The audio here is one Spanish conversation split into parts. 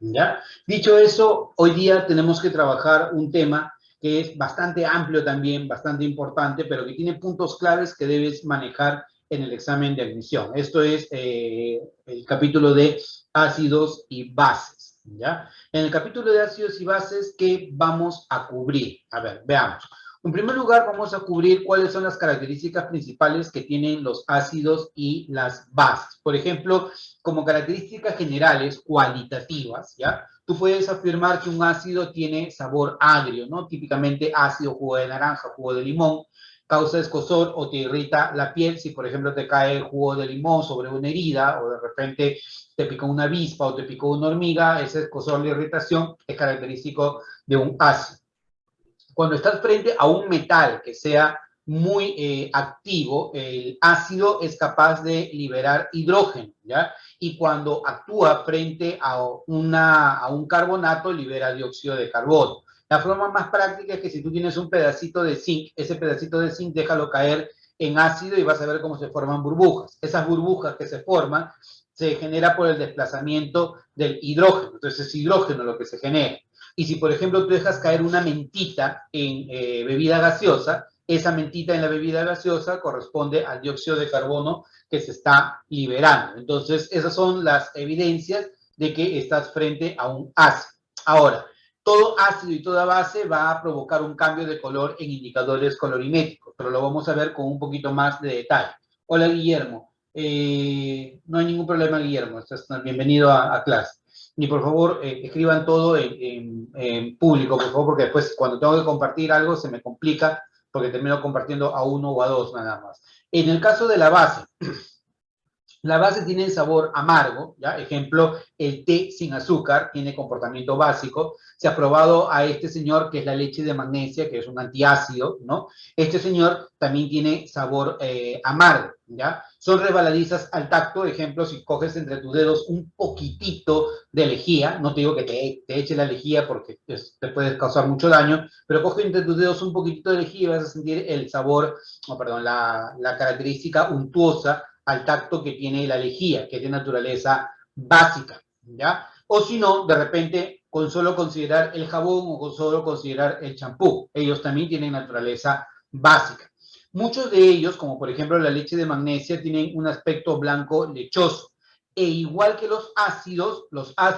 ¿Ya? Dicho eso, hoy día tenemos que trabajar un tema que es bastante amplio también, bastante importante, pero que tiene puntos claves que debes manejar en el examen de admisión. Esto es el capítulo de ácidos y bases, ¿ya? En el capítulo de ácidos y bases, ¿qué vamos a cubrir? A ver, veamos. En primer lugar, vamos a cubrir cuáles son las características principales que tienen los ácidos y las bases. Por ejemplo, como características generales, cualitativas, ¿ya? Tú puedes afirmar que un ácido tiene sabor agrio, ¿no? Típicamente ácido, jugo de naranja, jugo de limón, causa escozor o te irrita la piel si, por ejemplo, te cae el jugo de limón sobre una herida o de repente te picó una avispa o te picó una hormiga, ese escozor de irritación es característico de un ácido. Cuando estás frente a un metal que sea muy activo, el ácido es capaz de liberar hidrógeno, ¿ya? Y cuando actúa frente a un carbonato, libera dióxido de carbono. La forma más práctica es que si tú tienes un pedacito de zinc, ese pedacito de zinc déjalo caer en ácido y vas a ver cómo se forman burbujas. Esas burbujas que se forman se genera por el desplazamiento del hidrógeno. Entonces es hidrógeno lo que se genera. Y si, por ejemplo, tú dejas caer una mentita en bebida gaseosa, esa mentita en la bebida gaseosa corresponde al dióxido de carbono que se está liberando. Entonces, esas son las evidencias de que estás frente a un ácido. Ahora, todo ácido y toda base va a provocar un cambio de color en indicadores colorimétricos, pero lo vamos a ver con un poquito más de detalle. Hola, Guillermo. No hay ningún problema, Guillermo. Estás bienvenido a clase. Y por favor, escriban todo en público, por favor, porque después cuando tengo que compartir algo se me complica porque termino compartiendo a uno o a dos nada más. En el caso de la base tiene el sabor amargo, ¿ya? Ejemplo, el té sin azúcar tiene comportamiento básico. Se ha probado a este señor que es la leche de magnesia, que es un antiácido, ¿no? Este señor también tiene sabor amargo, ¿ya? Son resbaladizas al tacto, ejemplo, si coges entre tus dedos un poquitito de lejía, no te digo que te eche la lejía porque te puede causar mucho daño, pero coge entre tus dedos un poquitito de lejía y vas a sentir el sabor, oh, perdón, la característica untuosa al tacto que tiene la lejía, que es de naturaleza básica, ¿ya? O si no, de repente, con solo considerar el jabón o con solo considerar el champú, ellos también tienen naturaleza básica. Muchos de ellos, como por ejemplo la leche de magnesia, tienen un aspecto blanco lechoso. E igual que los ácidos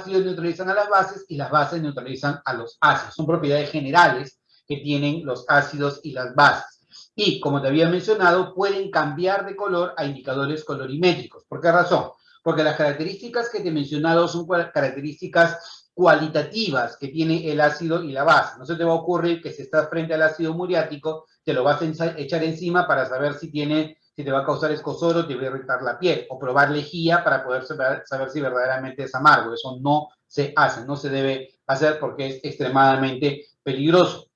neutralizan a las bases y las bases neutralizan a los ácidos. Son propiedades generales que tienen los ácidos y las bases. Y, como te había mencionado, pueden cambiar de color a indicadores colorimétricos. ¿Por qué razón? Porque las características que te he mencionado son características cualitativas que tiene el ácido y la base. No se te va a ocurrir que si estás frente al ácido muriático, te lo vas a echar encima para saber si te va a causar escozor o te va a irritar la piel, o probar lejía para poder saber si verdaderamente es amargo. Eso no se hace, no se debe hacer porque es extremadamente peligroso.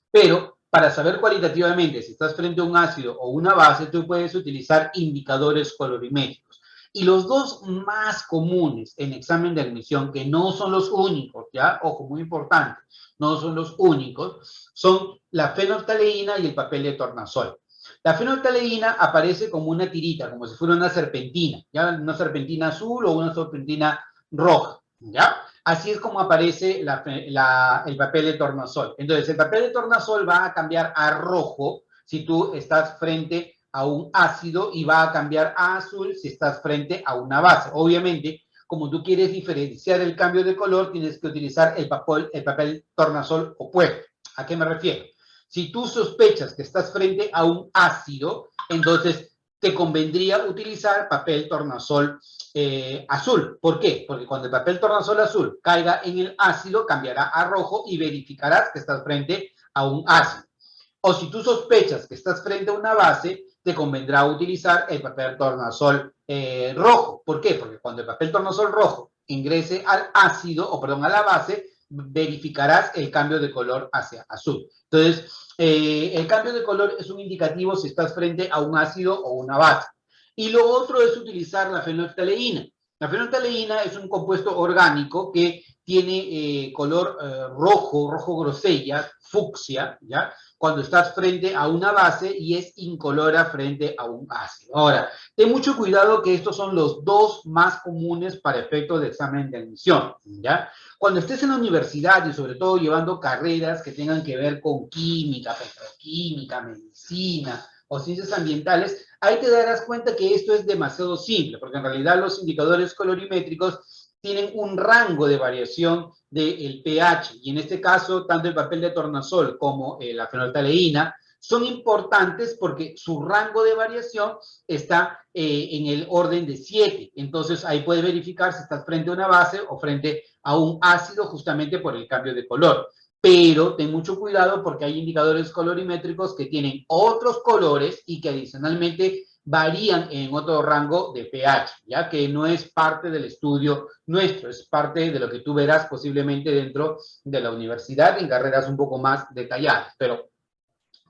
Pero para saber cualitativamente si estás frente a un ácido o una base, tú puedes utilizar indicadores colorimétricos. Y los dos más comunes en examen de admisión, que no son los únicos, ¿ya? Ojo, muy importante, no son los únicos, son la fenolftaleína y el papel de tornasol. La fenolftaleína aparece como una tirita, como si fuera una serpentina, ¿ya? Una serpentina azul o una serpentina roja, ¿ya? Así es como aparece el papel de tornasol. Entonces, el papel de tornasol va a cambiar a rojo si tú estás frente a un ácido y va a cambiar a azul si estás frente a una base. Obviamente, como tú quieres diferenciar el cambio de color, tienes que utilizar el papel tornasol opuesto. ¿A qué me refiero? Si tú sospechas que estás frente a un ácido, entonces te convendría utilizar papel tornasol azul. ¿Por qué? Porque cuando el papel tornasol azul caiga en el ácido, cambiará a rojo y verificarás que estás frente a un ácido. O si tú sospechas que estás frente a una base, te convendrá utilizar el papel tornasol rojo. ¿Por qué? Porque cuando el papel tornasol rojo ingrese al ácido, o perdón, a la base, verificarás el cambio de color hacia azul. Entonces, el cambio de color es un indicativo si estás frente a un ácido o una base. Y lo otro es utilizar la fenolftaleína. La fenolftaleína es un compuesto orgánico que tiene color rojo grosella, fucsia, ¿ya? Cuando estás frente a una base y es incolora frente a un ácido. Ahora, ten mucho cuidado que estos son los dos más comunes para efectos de examen de admisión, ¿ya? Cuando estés en la universidad y sobre todo llevando carreras que tengan que ver con química, petroquímica, medicina o ciencias ambientales, ahí te darás cuenta que esto es demasiado simple, porque en realidad los indicadores colorimétricos tienen un rango de variación del pH, y en este caso, tanto el papel de tornasol como la fenolftaleína son importantes porque su rango de variación está en el orden de 7. Entonces, ahí puedes verificar si estás frente a una base o frente a un ácido justamente por el cambio de color. Pero ten mucho cuidado porque hay indicadores colorimétricos que tienen otros colores y que adicionalmente varían en otro rango de pH, ya que no es parte del estudio nuestro, es parte de lo que tú verás posiblemente dentro de la universidad en carreras un poco más detalladas. Pero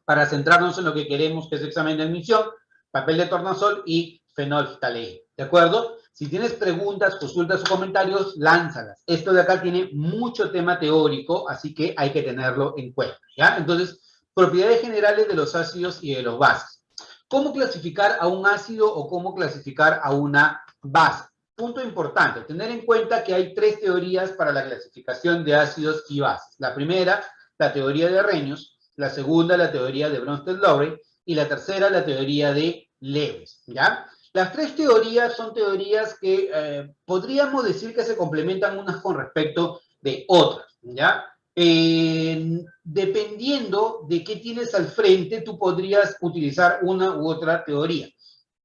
para centrarnos en lo que queremos, que es examen de admisión, papel de tornasol y fenolftaleína, ¿de acuerdo? Si tienes preguntas, consultas o comentarios, lánzalas. Esto de acá tiene mucho tema teórico, así que hay que tenerlo en cuenta, ¿ya? Entonces, propiedades generales de los ácidos y de los bases. ¿Cómo clasificar a un ácido o cómo clasificar a una base? Punto importante, tener en cuenta que hay 3 teorías para la clasificación de ácidos y bases. La primera, la teoría de Arrhenius; la segunda, la teoría de Bronsted-Lowry; y la tercera, la teoría de Lewis, ¿ya? Las 3 teorías son teorías que podríamos decir que se complementan unas con respecto de otras, ¿ya? Dependiendo de qué tienes al frente, tú podrías utilizar una u otra teoría.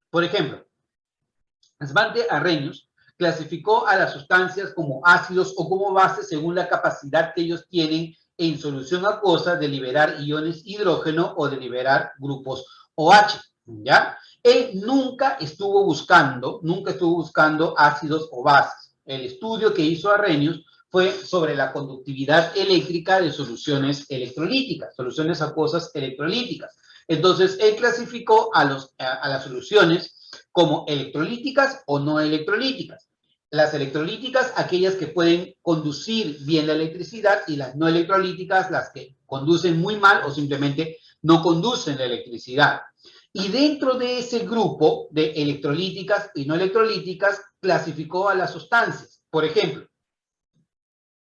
Por ejemplo, Svante Arrhenius clasificó a las sustancias como ácidos o como bases según la capacidad que ellos tienen en solución acuosa de liberar iones hidrógeno o de liberar grupos OH, ¿ya? Él nunca estuvo buscando ácidos o bases. El estudio que hizo Arrhenius fue sobre la conductividad eléctrica de soluciones electrolíticas, soluciones acuosas electrolíticas. Entonces, él clasificó a las soluciones como electrolíticas o no electrolíticas. Las electrolíticas, aquellas que pueden conducir bien la electricidad, y las no electrolíticas, las que conducen muy mal o simplemente no conducen la electricidad. Y dentro de ese grupo de electrolíticas y no electrolíticas, clasificó a las sustancias. Por ejemplo,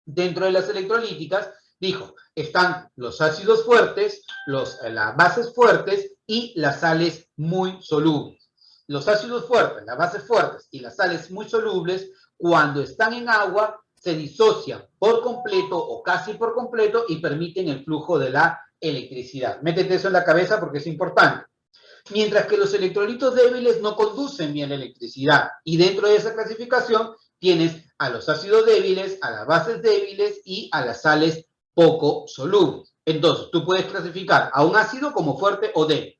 dentro de las electrolíticas, dijo, están los ácidos fuertes, las bases fuertes y las sales muy solubles. Los ácidos fuertes, las bases fuertes y las sales muy solubles, cuando están en agua, se disocian por completo o casi por completo y permiten el flujo de la electricidad. Métete eso en la cabeza porque es importante. Mientras que los electrolitos débiles no conducen bien la electricidad. Y dentro de esa clasificación tienes a los ácidos débiles, a las bases débiles y a las sales poco solubles. Entonces, tú puedes clasificar a un ácido como fuerte o débil,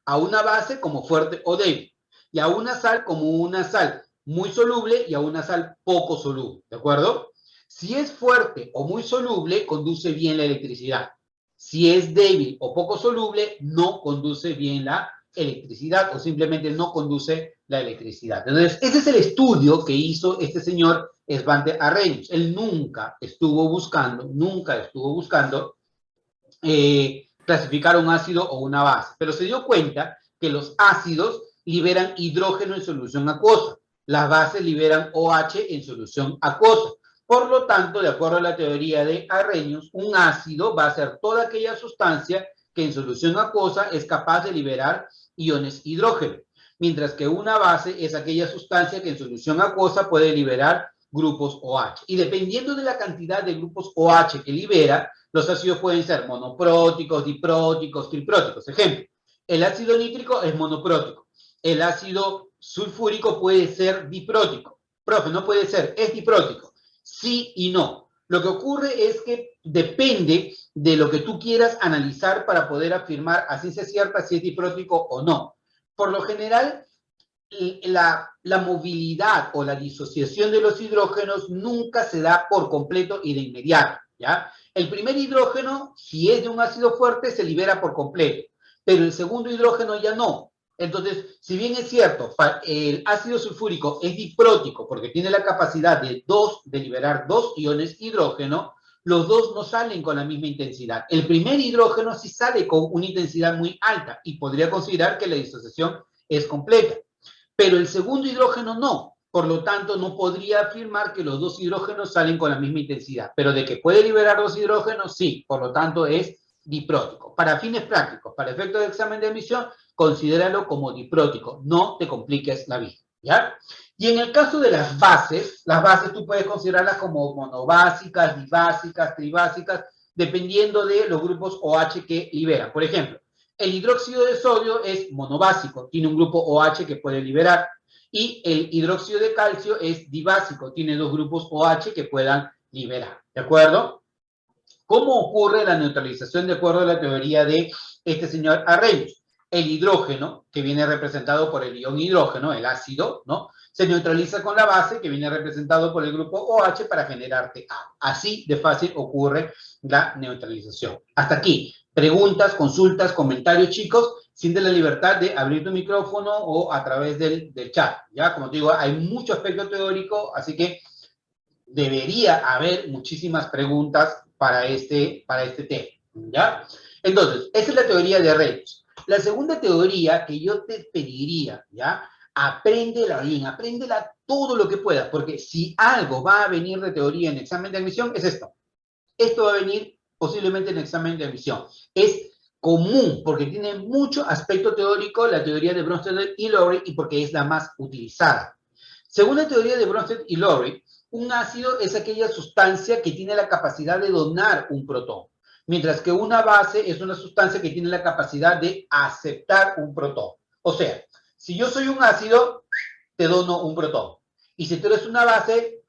a una base como fuerte o débil, y a una sal como una sal muy soluble y a una sal poco soluble, ¿de acuerdo? Si es fuerte o muy soluble, conduce bien la electricidad. Si es débil o poco soluble, no conduce bien la electricidad o simplemente no conduce la electricidad. Entonces, ese es el estudio que hizo este señor Svante Arrhenius. Él nunca estuvo buscando clasificar un ácido o una base, pero se dio cuenta que los ácidos liberan hidrógeno en solución acuosa, las bases liberan OH en solución acuosa. Por lo tanto, de acuerdo a la teoría de Arrhenius, un ácido va a ser toda aquella sustancia que en solución acuosa es capaz de liberar iones hidrógeno, mientras que una base es aquella sustancia que en solución acuosa puede liberar grupos OH. Y dependiendo de la cantidad de grupos OH que libera, los ácidos pueden ser monopróticos, dipróticos, tripróticos. Ejemplo, el ácido nítrico es monoprótico. El ácido sulfúrico puede ser diprótico. Profe, no puede ser, es diprótico. Sí y no. Lo que ocurre es que depende de lo que tú quieras analizar para poder afirmar a ciencia cierta si es diprótico o no. Por lo general, la movilidad o la disociación de los hidrógenos nunca se da por completo y de inmediato, ¿ya? El primer hidrógeno, si es de un ácido fuerte, se libera por completo, pero el segundo hidrógeno ya no. Entonces, si bien es cierto, el ácido sulfúrico es diprótico porque tiene la capacidad de liberar dos iones hidrógeno, los dos no salen con la misma intensidad. El primer hidrógeno sí sale con una intensidad muy alta y podría considerar que la disociación es completa, pero el segundo hidrógeno no. Por lo tanto, no podría afirmar que los dos hidrógenos salen con la misma intensidad, pero de que puede liberar dos hidrógenos, sí. Por lo tanto, es diprótico. Para fines prácticos, para efectos de examen de admisión, considéralo como diprótico. No te compliques la vida, ¿ya? Y en el caso de las bases tú puedes considerarlas como monobásicas, dibásicas, tribásicas, dependiendo de los grupos OH que liberan. Por ejemplo, el hidróxido de sodio es monobásico, tiene un grupo OH que puede liberar, y el hidróxido de calcio es dibásico, tiene dos grupos OH que puedan liberar, ¿de acuerdo? ¿Cómo ocurre la neutralización de acuerdo a la teoría de este señor Arrhenius? El hidrógeno, que viene representado por el ion hidrógeno, el ácido, ¿no? Se neutraliza con la base, que viene representado por el grupo OH, para generarte agua. Así de fácil ocurre la neutralización. Hasta aquí. Preguntas, consultas, comentarios, chicos. Siente la libertad de abrir tu micrófono o a través del chat, ¿ya? Como te digo, hay mucho aspecto teórico, así que debería haber muchísimas preguntas para este tema, ¿ya? Entonces, esa es la teoría de Arrhenius. La segunda teoría que yo te pediría, ¿ya? Apréndela bien, apréndela todo lo que puedas, porque si algo va a venir de teoría en examen de admisión, es esto. Esto va a venir posiblemente en examen de admisión. Es común, porque tiene mucho aspecto teórico la teoría de Bronsted y Lowry, y porque es la más utilizada. Según la teoría de Bronsted y Lowry, un ácido es aquella sustancia que tiene la capacidad de donar un protón, mientras que una base es una sustancia que tiene la capacidad de aceptar un protón. O sea, si yo soy un ácido, te dono un protón. Y si tú eres una base,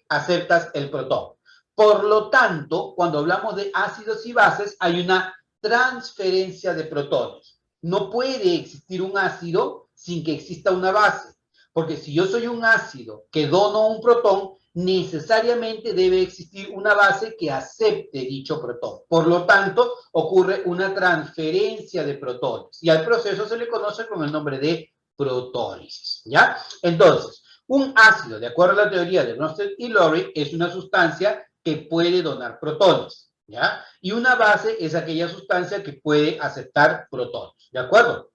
aceptas el protón. Por lo tanto, cuando hablamos de ácidos y bases, hay una transferencia de protones. No puede existir un ácido sin que exista una base, porque si yo soy un ácido que dono un protón, necesariamente debe existir una base que acepte dicho protón. Por lo tanto, ocurre una transferencia de protones y al proceso se le conoce con el nombre de protólisis, ¿ya? Entonces, un ácido, de acuerdo a la teoría de Bronsted y Lowry, es una sustancia que puede donar protones, ¿ya? Y una base es aquella sustancia que puede aceptar protones, ¿de acuerdo?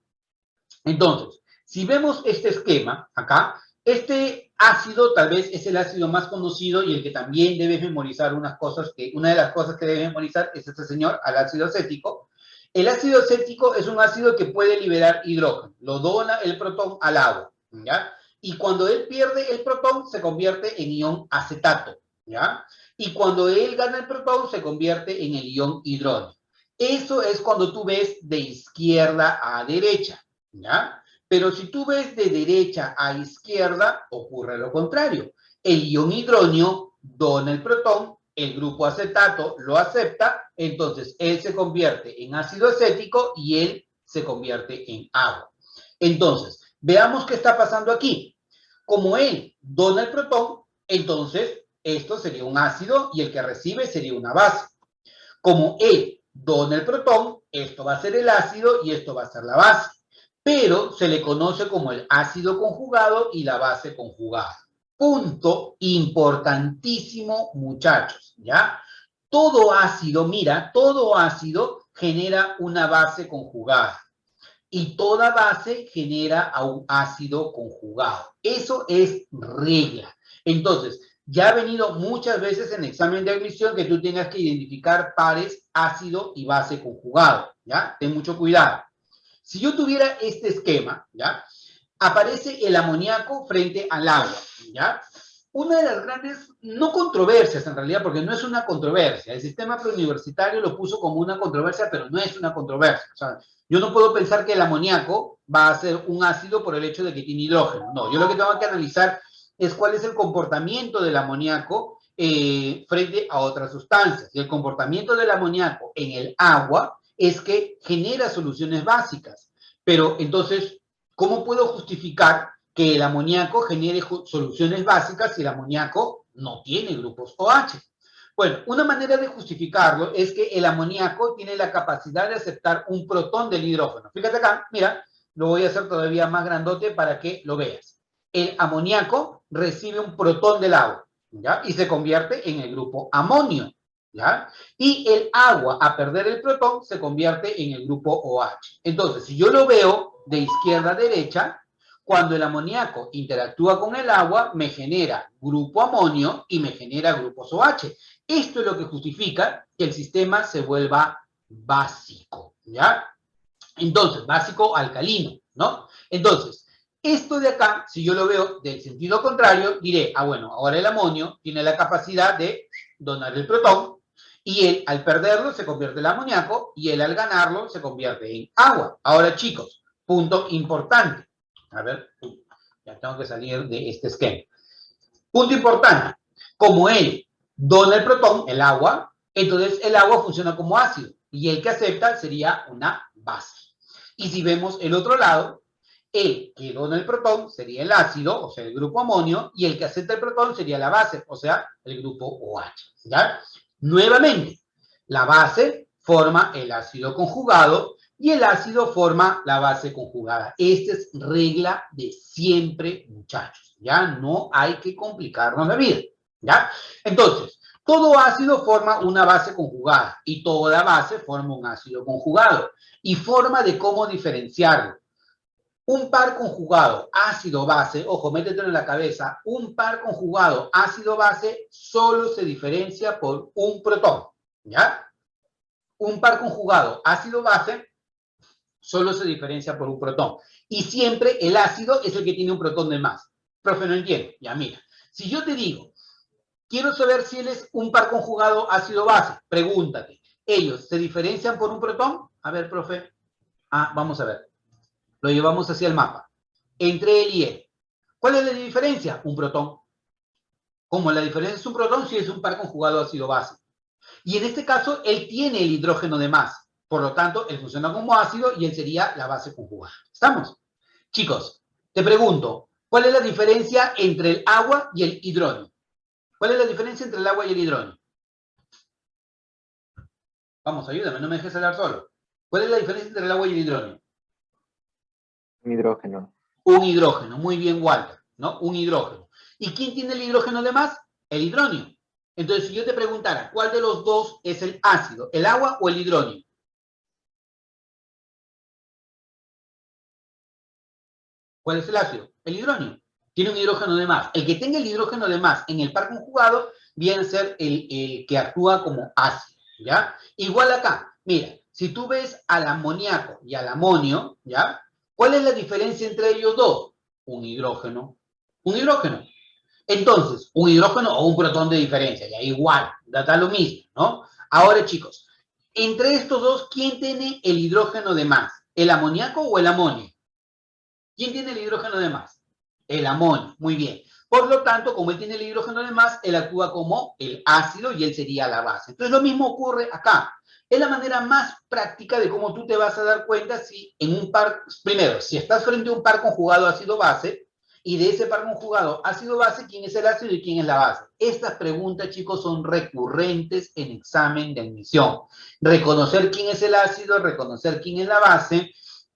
Entonces, si vemos este esquema acá, este ácido tal vez es el ácido más conocido y el que también debes memorizar una de las cosas que debes memorizar es este señor, al ácido acético. El ácido acético es un ácido que puede liberar hidrógeno, lo dona el protón al agua, ¿ya? Y cuando él pierde el protón, se convierte en ion acetato, ¿ya? Y cuando él gana el protón, se convierte en el ion hidrógeno. Eso es cuando tú ves de izquierda a derecha, ¿ya? Pero si tú ves de derecha a izquierda, ocurre lo contrario. El ion hidrógeno dona el protón, el grupo acetato lo acepta, entonces él se convierte en ácido acético y él se convierte en agua. Entonces, veamos qué está pasando aquí. Como él dona el protón, entonces esto sería un ácido y el que recibe sería una base. Como él dona el protón, esto va a ser el ácido y esto va a ser la base. Pero se le conoce como el ácido conjugado y la base conjugada. Punto importantísimo, muchachos, ¿ya? Todo ácido, mira, todo ácido genera una base conjugada y toda base genera a un ácido conjugado. Eso es regla. Entonces, ya ha venido muchas veces en examen de admisión que tú tengas que identificar pares ácido y base conjugado, ¿ya? Ten mucho cuidado. Si yo tuviera este esquema, ¿ya? Aparece el amoníaco frente al agua, ¿ya? Una de las grandes, no controversias en realidad, porque no es una controversia, el sistema preuniversitario lo puso como una controversia, pero no es una controversia. O sea, yo no puedo pensar que el amoníaco va a ser un ácido por el hecho de que tiene hidrógeno. No, yo lo que tengo que analizar es cuál es el comportamiento del amoníaco frente a otras sustancias. Y el comportamiento del amoníaco en el agua es que genera soluciones básicas. Pero entonces, ¿cómo puedo justificar que el amoníaco genere soluciones básicas si el amoníaco no tiene grupos OH? Bueno, una manera de justificarlo es que el amoníaco tiene la capacidad de aceptar un protón del hidrógeno. Fíjate acá, mira, lo voy a hacer todavía más grandote para que lo veas. El amoníaco recibe un protón del agua, ¿ya? Y se convierte en el grupo amonio, ¿ya? Y el agua, a perder el protón, se convierte en el grupo OH. Entonces, si yo lo veo de izquierda a derecha, cuando el amoníaco interactúa con el agua, me genera grupo amonio y me genera grupos OH. Esto es lo que justifica que el sistema se vuelva básico, ¿ya? Entonces, básico alcalino, ¿no? Entonces, esto de acá, si yo lo veo del sentido contrario, diré, bueno, ahora el amonio tiene la capacidad de donar el protón y él al perderlo se convierte en amoníaco y él al ganarlo se convierte en agua. Ahora, chicos, punto importante. A ver, ya tengo que salir de este esquema. Punto importante. Como él dona el protón, el agua, entonces el agua funciona como ácido y el que acepta sería una base. Y si vemos el otro lado, el que dona el protón sería el ácido, o sea, el grupo amonio, y el que acepta el protón sería la base, o sea, el grupo OH. ¿Ya? Nuevamente, la base forma el ácido conjugado y el ácido forma la base conjugada. Esta es regla de siempre, muchachos. Ya no hay que complicarnos la vida. ¿Ya? Entonces, todo ácido forma una base conjugada y toda base forma un ácido conjugado. Y forma de cómo diferenciarlo. Un par conjugado ácido-base, ojo, métetelo en la cabeza, un par conjugado ácido-base solo se diferencia por un protón, ¿ya? Un par conjugado ácido-base solo se diferencia por un protón. Y siempre el ácido es el que tiene un protón de más. Profe, no entiendo. Ya, mira, si yo te digo, quiero saber si él es un par conjugado ácido-base, pregúntate, ¿ellos se diferencian por un protón? A ver, profe. Vamos a ver. Lo llevamos hacia el mapa. Entre él y él. ¿Cuál es la diferencia? Un protón. ¿Cómo la diferencia es un protón si es un par conjugado ácido-base? Y en este caso, él tiene el hidrógeno de más. Por lo tanto, él funciona como ácido y él sería la base conjugada. ¿Estamos? Chicos, te pregunto, ¿cuál es la diferencia entre el agua y el hidrógeno? ¿Cuál es la diferencia entre el agua y el hidrógeno? Vamos, ayúdame, no me dejes hablar solo. ¿Cuál es la diferencia entre el agua y el hidrógeno? Un hidrógeno. Un hidrógeno, muy bien, Walter, ¿no? Un hidrógeno. ¿Y quién tiene el hidrógeno de más? El hidrógeno. Entonces, si yo te preguntara, ¿cuál de los dos es el ácido, el agua o el hidrógeno? ¿Cuál es el ácido? El hidrógeno. Tiene un hidrógeno de más. El que tenga el hidrógeno de más en el par conjugado viene a ser el que actúa como ácido, ¿ya? Igual acá, mira, si tú ves al amoníaco y al amonio, ¿ya? ¿Cuál es la diferencia entre ellos dos? Un hidrógeno. Un hidrógeno. Entonces, un hidrógeno o un protón de diferencia, ya igual, da lo mismo, ¿no? Ahora, chicos, entre estos dos, ¿quién tiene el hidrógeno de más? ¿El amoníaco o el amonio? ¿Quién tiene el hidrógeno de más? El amonio, muy bien. Por lo tanto, como él tiene el hidrógeno de más, él actúa como el ácido y él sería la base. Entonces, lo mismo ocurre acá. Es la manera más práctica de cómo tú te vas a dar cuenta si en un par, primero, si estás frente a un par conjugado ácido-base, y de ese par conjugado ácido-base, ¿quién es el ácido y quién es la base? Estas preguntas, chicos, son recurrentes en examen de admisión. Reconocer quién es el ácido, reconocer quién es la base,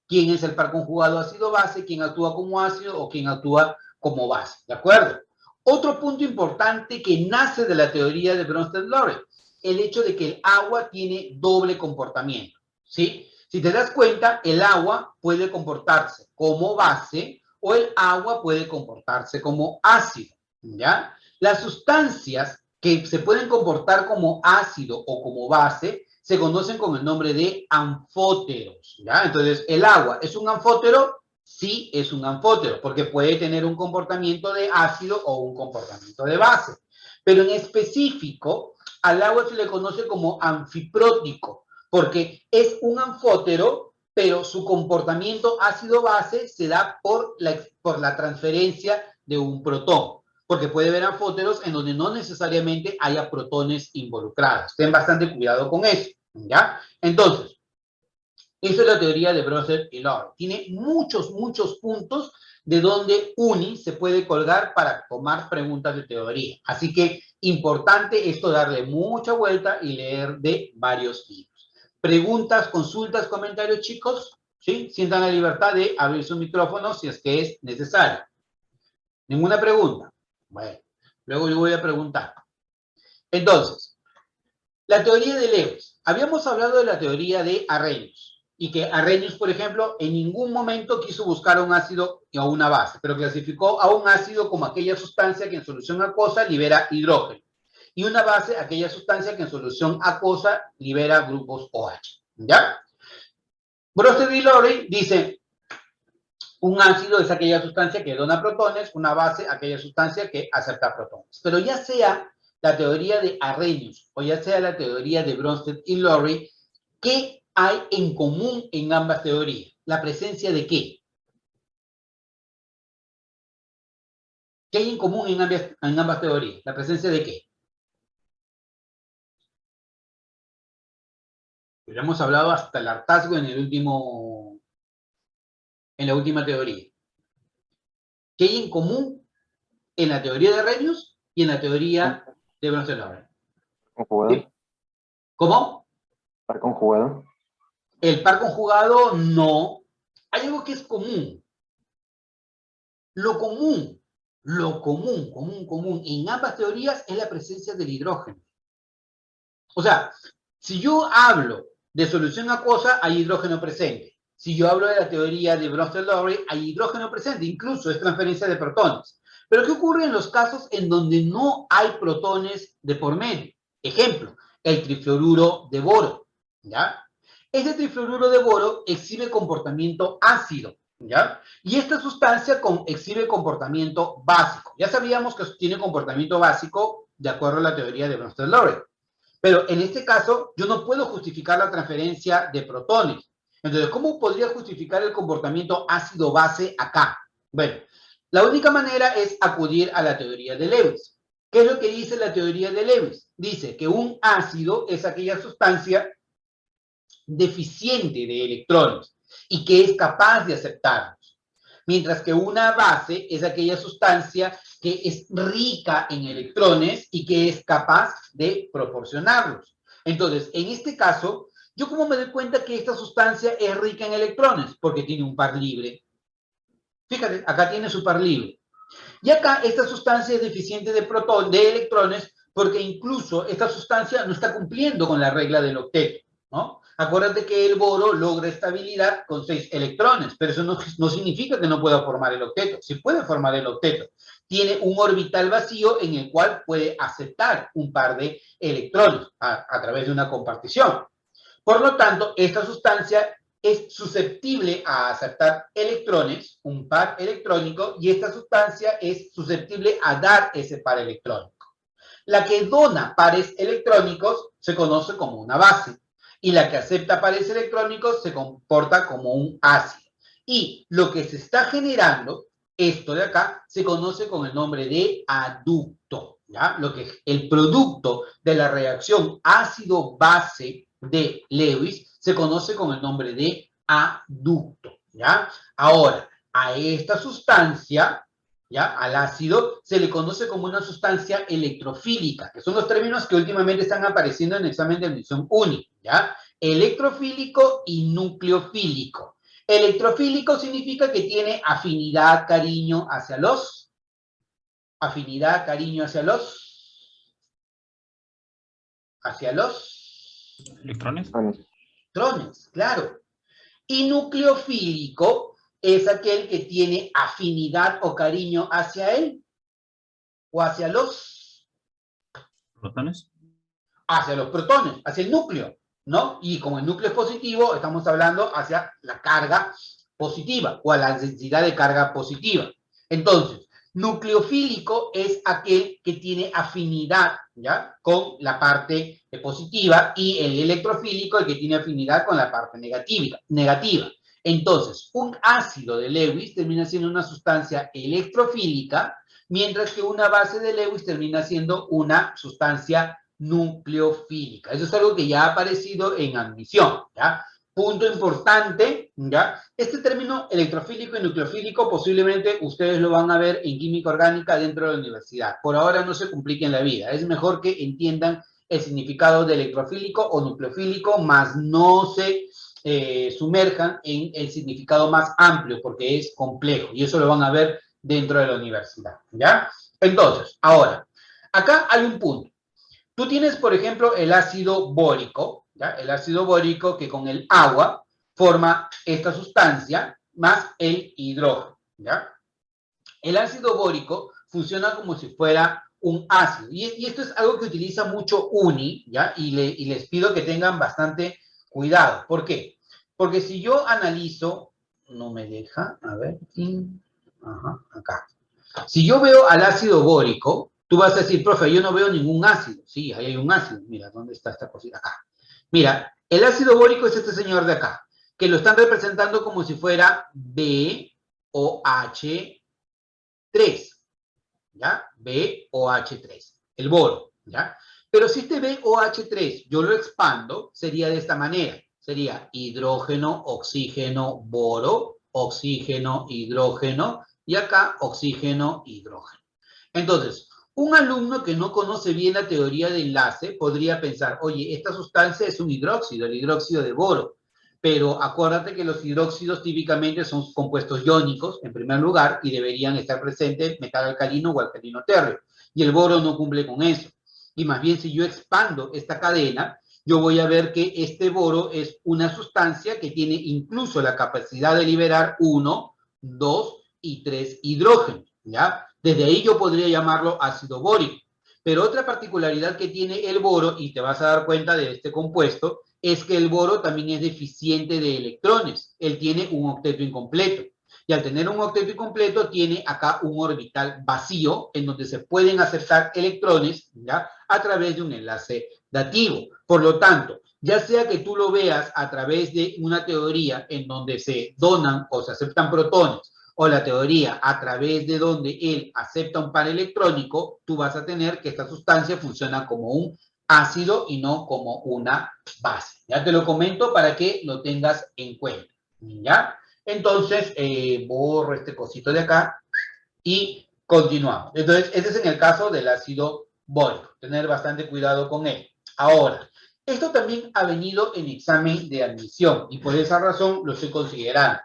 quién es el par conjugado ácido-base, quién actúa como ácido o quién actúa como base, ¿de acuerdo? Otro punto importante que nace de la teoría de Bronsted-Lowry, el hecho de que el agua tiene doble comportamiento, ¿sí? Si te das cuenta, el agua puede comportarse como base o el agua puede comportarse como ácido, ¿ya? Las sustancias que se pueden comportar como ácido o como base se conocen con el nombre de anfóteros, ¿ya? Entonces, ¿el agua es un anfótero? Sí, es un anfótero, porque puede tener un comportamiento de ácido o un comportamiento de base. Pero en específico, al agua se le conoce como anfiprótico, porque es un anfótero, pero su comportamiento ácido-base se da por la transferencia de un protón, porque puede haber anfóteros en donde no necesariamente haya protones involucrados. Ten bastante cuidado con eso, ¿ya? Entonces, esa es la teoría de Bronsted y Lowry. Tiene muchos puntos de donde UNI se puede colgar para tomar preguntas de teoría. Así que importante esto darle mucha vuelta y leer de varios libros. ¿Preguntas, consultas, comentarios, chicos? ¿sí? Sientan la libertad de abrir su micrófono si es que es necesario. ¿Ninguna pregunta? Bueno, luego yo voy a preguntar. Entonces, la teoría de Lewis. Habíamos hablado de la teoría de Arrhenius, y que Arrhenius, por ejemplo, en ningún momento quiso buscar un ácido o una base, pero clasificó a un ácido como aquella sustancia que en solución acuosa libera hidrógeno, y una base, aquella sustancia que en solución acuosa libera grupos OH. ¿Ya? Bronsted y Lowry dice, un ácido es aquella sustancia que dona protones, una base, aquella sustancia que acepta protones. Pero ya sea la teoría de Arrhenius o ya sea la teoría de Bronsted y Lowry, ¿qué hay en común en ambas teorías? ¿La presencia de qué? ¿Qué hay en común en ambas teorías? ¿La presencia de qué? Hemos hablado hasta el hartazgo en la última teoría. ¿Qué hay en común en la teoría de Arrhenius y en la teoría de Bronsted y Lowry? ¿Conjugado? ¿Sí? ¿Cómo? ¿Par conjugado? El par conjugado, no. Hay algo que es común. Lo común en ambas teorías es la presencia del hidrógeno. O sea, si yo hablo de solución acuosa, hay hidrógeno presente. Si yo hablo de la teoría de Bronsted-Lowry, hay hidrógeno presente, incluso es transferencia de protones. Pero ¿qué ocurre en los casos en donde no hay protones de por medio? Ejemplo, el trifluoruro de boro, ¿ya? Ese trifluoruro de boro exhibe comportamiento ácido, ¿ya? Y esta sustancia exhibe comportamiento básico. Ya sabíamos que tiene comportamiento básico de acuerdo a la teoría de Bronsted-Lowry. Pero en este caso, yo no puedo justificar la transferencia de protones. Entonces, ¿cómo podría justificar el comportamiento ácido-base acá? Bueno, la única manera es acudir a la teoría de Lewis. ¿Qué es lo que dice la teoría de Lewis? Dice que un ácido es aquella sustancia deficiente de electrones y que es capaz de aceptarlos. Mientras que una base es aquella sustancia que es rica en electrones y que es capaz de proporcionarlos. Entonces, en este caso, ¿yo cómo me doy cuenta que esta sustancia es rica en electrones? Porque tiene un par libre. Fíjate, acá tiene su par libre. Y acá esta sustancia es deficiente de electrones porque incluso esta sustancia no está cumpliendo con la regla del octeto, ¿no? Acuérdate que el boro logra estabilidad con 6 electrones, pero eso no significa que no pueda formar el octeto. Sí puede formar el octeto. Tiene un orbital vacío en el cual puede aceptar un par de electrones a través de una compartición. Por lo tanto, esta sustancia es susceptible a aceptar electrones, un par electrónico, y esta sustancia es susceptible a dar ese par electrónico. La que dona pares electrónicos se conoce como una base, y la que acepta pares electrónicos se comporta como un ácido. Y lo que se está generando, esto de acá, se conoce con el nombre de aducto, ¿ya? El producto de la reacción ácido-base de Lewis se conoce con el nombre de aducto, ¿ya? Ahora, a esta sustancia, ¿ya? Al ácido se le conoce como una sustancia electrofílica, que son los términos que últimamente están apareciendo en el examen de admisión única, ¿ya? Electrofílico y nucleofílico. Electrofílico significa que tiene afinidad, cariño hacia los... Afinidad, cariño hacia los... Hacia los... ¿Electrones? Electrones, claro. Y nucleofílico es aquel que tiene afinidad o cariño hacia él o hacia los... ¿Protones? Hacia los protones, hacia el núcleo, ¿no? Y como el núcleo es positivo, estamos hablando hacia la carga positiva o a la densidad de carga positiva. Entonces, nucleofílico es aquel que tiene afinidad, ¿ya? Con la parte positiva, y el electrofílico el que tiene afinidad con la parte negativa. Entonces, un ácido de Lewis termina siendo una sustancia electrofílica, mientras que una base de Lewis termina siendo una sustancia nucleofílica. Eso es algo que ya ha aparecido en admisión, ¿ya? Punto importante, ¿ya? Este término electrofílico y nucleofílico posiblemente ustedes lo van a ver en química orgánica dentro de la universidad. Por ahora no se compliquen la vida. Es mejor que entiendan el significado de electrofílico o nucleofílico, más no se sumerjan en el significado más amplio, porque es complejo, y eso lo van a ver dentro de la universidad, ¿ya? Entonces, ahora, acá hay un punto. Tú tienes, por ejemplo, el ácido bórico, ¿ya? El ácido bórico que con el agua forma esta sustancia más el hidrógeno, ¿ya? El ácido bórico funciona como si fuera un ácido. Y esto es algo que utiliza mucho UNI, ¿ya? Y les pido que tengan bastante cuidado. ¿Por qué? Porque si yo analizo, no me deja, a ver, ajá, acá. Si yo veo al ácido bórico, tú vas a decir, profe, yo no veo ningún ácido. Sí, ahí hay un ácido. Mira, ¿dónde está esta cosita? Acá. Mira, el ácido bórico es este señor de acá, que lo están representando como si fuera BOH3, ¿ya? BOH3, el boro, ¿ya? Pero si este BOH3 yo lo expando, sería de esta manera. Sería hidrógeno, oxígeno, boro, oxígeno, hidrógeno, y acá oxígeno, hidrógeno. Entonces, un alumno que no conoce bien la teoría de enlace podría pensar, oye, esta sustancia es un hidróxido, el hidróxido de boro. Pero acuérdate que los hidróxidos típicamente son compuestos iónicos, en primer lugar, y deberían estar presentes metal alcalino o alcalino térreo. Y el boro no cumple con eso. Y más bien, si yo expando esta cadena, yo voy a ver que este boro es una sustancia que tiene incluso la capacidad de liberar 1, 2 y 3 hidrógenos, ¿ya? Desde ahí yo podría llamarlo ácido bórico. Pero otra particularidad que tiene el boro, y te vas a dar cuenta de este compuesto, es que el boro también es deficiente de electrones. Él tiene un octeto incompleto. Y al tener un octeto incompleto, tiene acá un orbital vacío en donde se pueden aceptar electrones, ¿ya? A través de un enlace dativo. Por lo tanto, ya sea que tú lo veas a través de una teoría en donde se donan o se aceptan protones, o la teoría a través de donde él acepta un par electrónico, tú vas a tener que esta sustancia funciona como un ácido y no como una base. Ya te lo comento para que lo tengas en cuenta, ¿ya? Entonces, borro este cosito de acá y continuamos. Entonces, este es en el caso del ácido bórico. Tener bastante cuidado con él. Ahora, esto también ha venido en examen de admisión y por esa razón lo estoy considerando.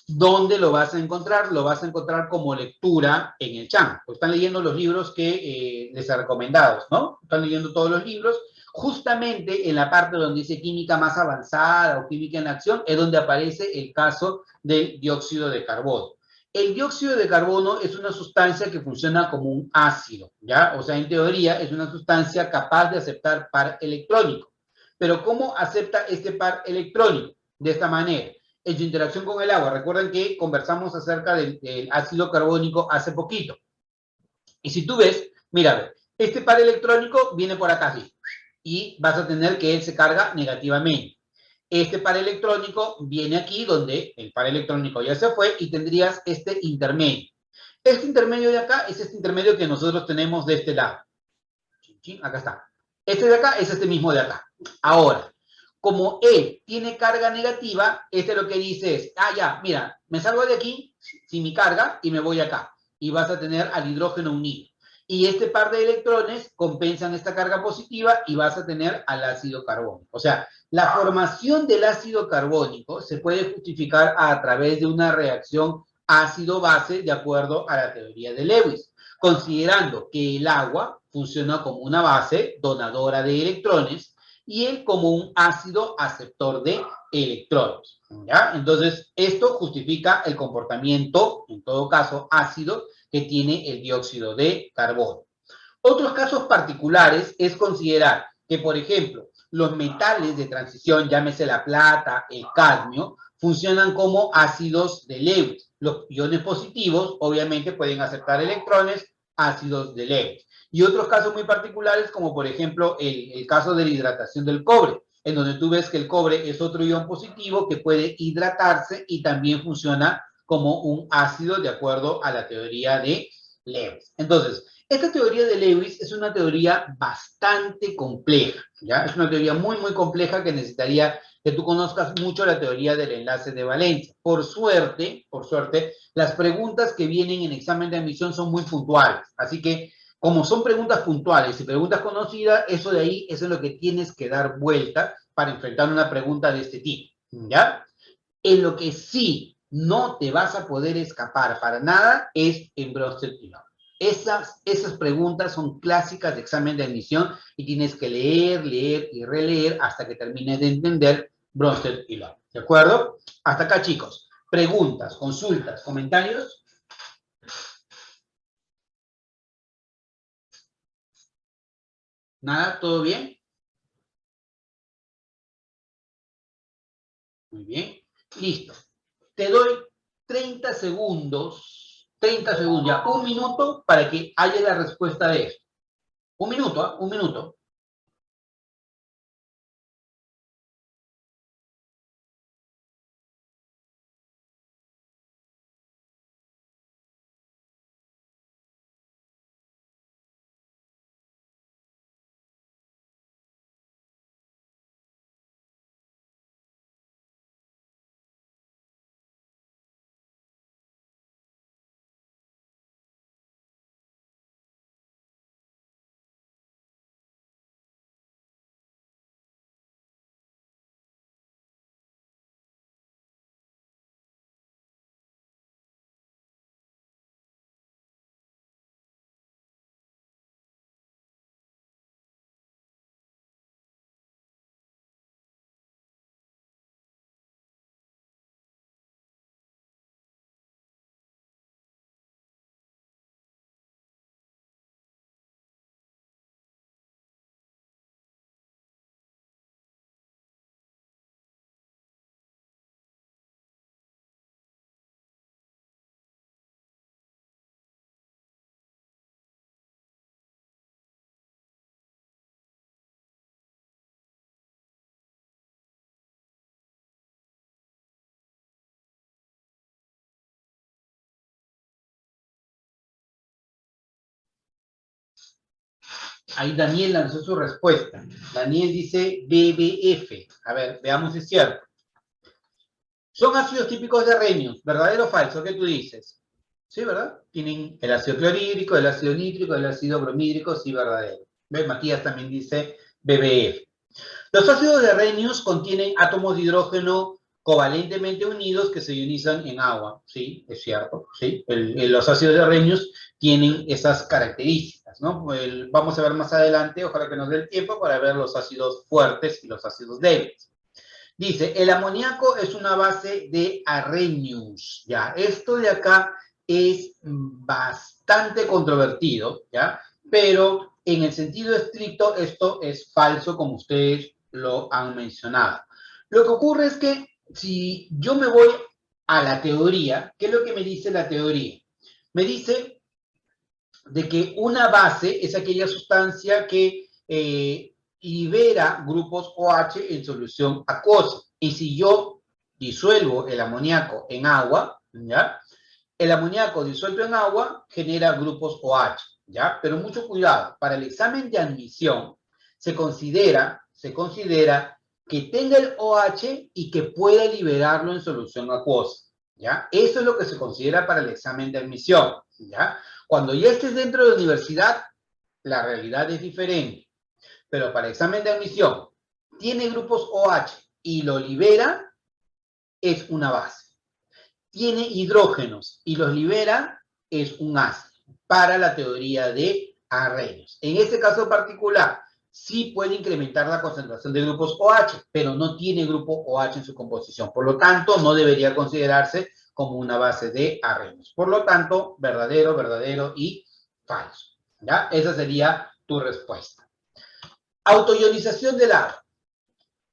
¿Dónde lo vas a encontrar? Lo vas a encontrar como lectura en el chat. Están leyendo los libros que les he recomendado, ¿no? Están leyendo todos los libros. Justamente en la parte donde dice química más avanzada o química en acción es donde aparece el caso del dióxido de carbono. El dióxido de carbono es una sustancia que funciona como un ácido, ¿ya? O sea, en teoría es una sustancia capaz de aceptar par electrónico. Pero ¿cómo acepta este par electrónico? De esta manera. En su interacción con el agua. Recuerden que conversamos acerca del ácido carbónico hace poquito. Y si tú ves, mira, este par electrónico viene por acá así. Y vas a tener que él se carga negativamente. Este par electrónico viene aquí donde el par electrónico ya se fue y tendrías este intermedio. Este intermedio de acá es este intermedio que nosotros tenemos de este lado. Acá está. Este de acá es este mismo de acá. Ahora, como él tiene carga negativa, este lo que dice es, ya, mira, me salgo de aquí sin mi carga y me voy acá. Y vas a tener al hidrógeno unido. Y este par de electrones compensan esta carga positiva y vas a tener al ácido carbónico. O sea, la formación del ácido carbónico se puede justificar a través de una reacción ácido-base de acuerdo a la teoría de Lewis, considerando que el agua funciona como una base donadora de electrones y él como un ácido aceptor de electrones, ¿ya? Entonces, esto justifica el comportamiento, en todo caso ácido, que tiene el dióxido de carbono. Otros casos particulares es considerar que, por ejemplo, los metales de transición, llámese la plata, el cadmio, funcionan como ácidos de Lewis. Los iones positivos, obviamente, pueden aceptar electrones, ácidos de Lewis. Y otros casos muy particulares, como por ejemplo el caso de la hidratación del cobre, en donde tú ves que el cobre es otro ion positivo que puede hidratarse y también funciona como un ácido de acuerdo a la teoría de Lewis. Entonces, esta teoría de Lewis es una teoría bastante compleja, ¿ya? Es una teoría muy, muy compleja que necesitaría que tú conozcas mucho la teoría del enlace de valencia. Por suerte, las preguntas que vienen en examen de admisión son muy puntuales. Así que, como son preguntas puntuales y preguntas conocidas, eso de ahí es en lo que tienes que dar vuelta para enfrentar una pregunta de este tipo. ¿ya? En lo que sí no te vas a poder escapar para nada es en Bronsted y Love. Esas preguntas son clásicas de examen de admisión y tienes que leer, leer y releer hasta que termines de entender Bronsted y Love. ¿De acuerdo? Hasta acá, chicos. Preguntas, consultas, comentarios. ¿Nada? ¿Todo bien? Muy bien. Listo. Te doy 30 segundos ya, un minuto para que haya la respuesta de esto. Un minuto, ¿eh? Un minuto. Ahí Daniel lanzó su respuesta. Daniel dice BBF. A ver, veamos si es cierto. Son ácidos típicos de Arrhenius, ¿verdadero o falso? ¿Qué tú dices? Sí, ¿verdad? Tienen el ácido clorhídrico, el ácido nítrico, el ácido bromídrico, sí, verdadero. ¿Ves? Matías también dice BBF. Los ácidos de Arrhenius contienen átomos de hidrógeno covalentemente unidos que se ionizan en agua. Sí, es cierto. Sí. Los ácidos de Arrhenius tienen esas características, ¿no? Vamos a ver más adelante, ojalá que nos dé el tiempo para ver los ácidos fuertes y los ácidos débiles. Dice, el amoníaco es una base de Arrhenius, ¿ya? Esto de acá es bastante controvertido, ¿ya? Pero en el sentido estricto, esto es falso, como ustedes lo han mencionado. Lo que ocurre es que si yo me voy a la teoría, ¿qué es lo que me dice la teoría? Me dice de que una base es aquella sustancia que libera grupos OH en solución acuosa. Y si yo disuelvo el amoníaco en agua, ¿ya? El amoníaco disuelto en agua genera grupos OH, ¿ya? Pero mucho cuidado, para el examen de admisión se considera que tenga el OH y que pueda liberarlo en solución acuosa, ¿ya? Eso es lo que se considera para el examen de admisión, ¿ya? Cuando ya estés dentro de la universidad, la realidad es diferente. Pero para examen de admisión, tiene grupos OH y lo libera, es una base. Tiene hidrógenos y los libera, es un ácido. Para la teoría de Arrhenius. En este caso particular, sí puede incrementar la concentración de grupos OH, pero no tiene grupo OH en su composición. Por lo tanto, no debería considerarse como una base de Arrhenius. Por lo tanto, verdadero, verdadero y falso. ¿Ya? Esa sería tu respuesta. Autoionización del agua.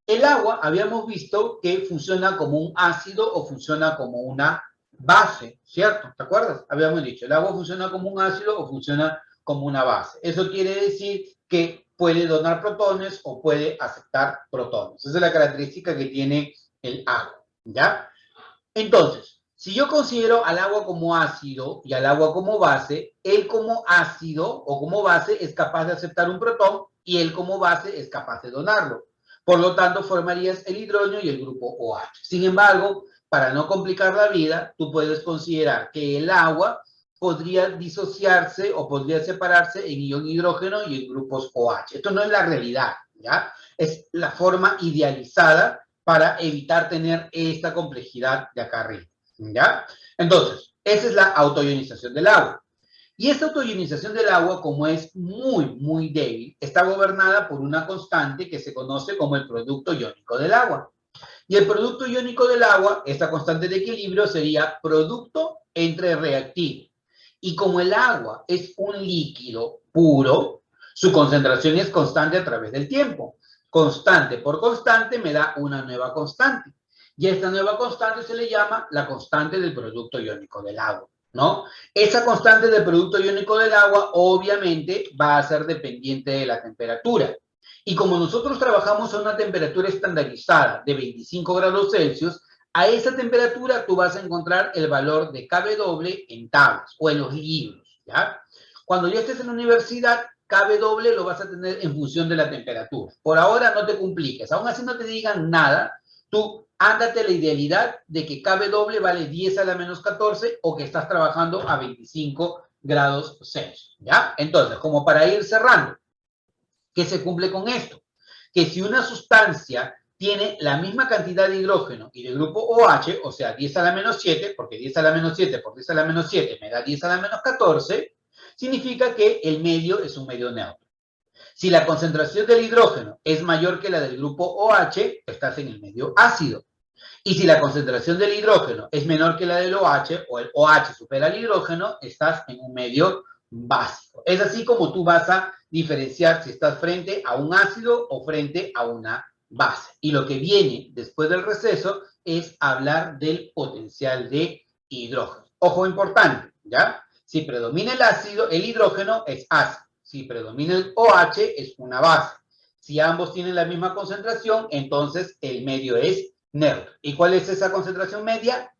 El agua habíamos visto que funciona como un ácido o funciona como una base, ¿cierto? ¿Te acuerdas? Habíamos dicho, el agua funciona como un ácido o funciona como una base. Eso quiere decir que puede donar protones o puede aceptar protones. Esa es la característica que tiene el agua, ¿ya? Entonces, si yo considero al agua como ácido y al agua como base, él como ácido o como base es capaz de aceptar un protón y él como base es capaz de donarlo. Por lo tanto, formarías el hidrógeno y el grupo OH. Sin embargo, para no complicar la vida, tú puedes considerar que el agua podría disociarse o podría separarse en ion hidrógeno y en grupos OH. Esto no es la realidad, ¿ya? Es la forma idealizada para evitar tener esta complejidad de acá arriba, ¿ya? Entonces, esa es la autoionización del agua. Y esta autoionización del agua, como es muy débil, está gobernada por una constante que se conoce como el producto iónico del agua. Y el producto iónico del agua, esta constante de equilibrio, sería producto entre reactivo. Y como el agua es un líquido puro, su concentración es constante a través del tiempo. Constante por constante me da una nueva constante. Y a esta nueva constante se le llama la constante del producto iónico del agua, ¿no? Esa constante del producto iónico del agua obviamente va a ser dependiente de la temperatura. Y como nosotros trabajamos a una temperatura estandarizada de 25 grados Celsius, a esa temperatura tú vas a encontrar el valor de Kw en tablas o en los libros, ¿ya? Cuando ya estés en la universidad, Kw lo vas a tener en función de la temperatura. Por ahora no te compliques, aún así no te digan nada, tú ándate la idealidad de que Kw vale 10 a la menos 14 o que estás trabajando a 25 grados Celsius, ¿ya? Entonces, como para ir cerrando, ¿qué se cumple con esto? Que si una sustancia tiene la misma cantidad de hidrógeno y de grupo OH, o sea, 10 a la menos 7, porque 10 a la menos 7 por 10 a la menos 7 me da 10 a la menos 14, significa que el medio es un medio neutro. Si la concentración del hidrógeno es mayor que la del grupo OH, estás en el medio ácido. Y si la concentración del hidrógeno es menor que la del OH, o el OH supera el hidrógeno, estás en un medio básico. Es así como tú vas a diferenciar si estás frente a un ácido o frente a una base. Y lo que viene después del receso es hablar del potencial de hidrógeno. Ojo importante, ¿ya? Si predomina el ácido, el hidrógeno es ácido. Si predomina el OH, es una base. Si ambos tienen la misma concentración, entonces el medio es neutro. ¿Y cuál es esa concentración media?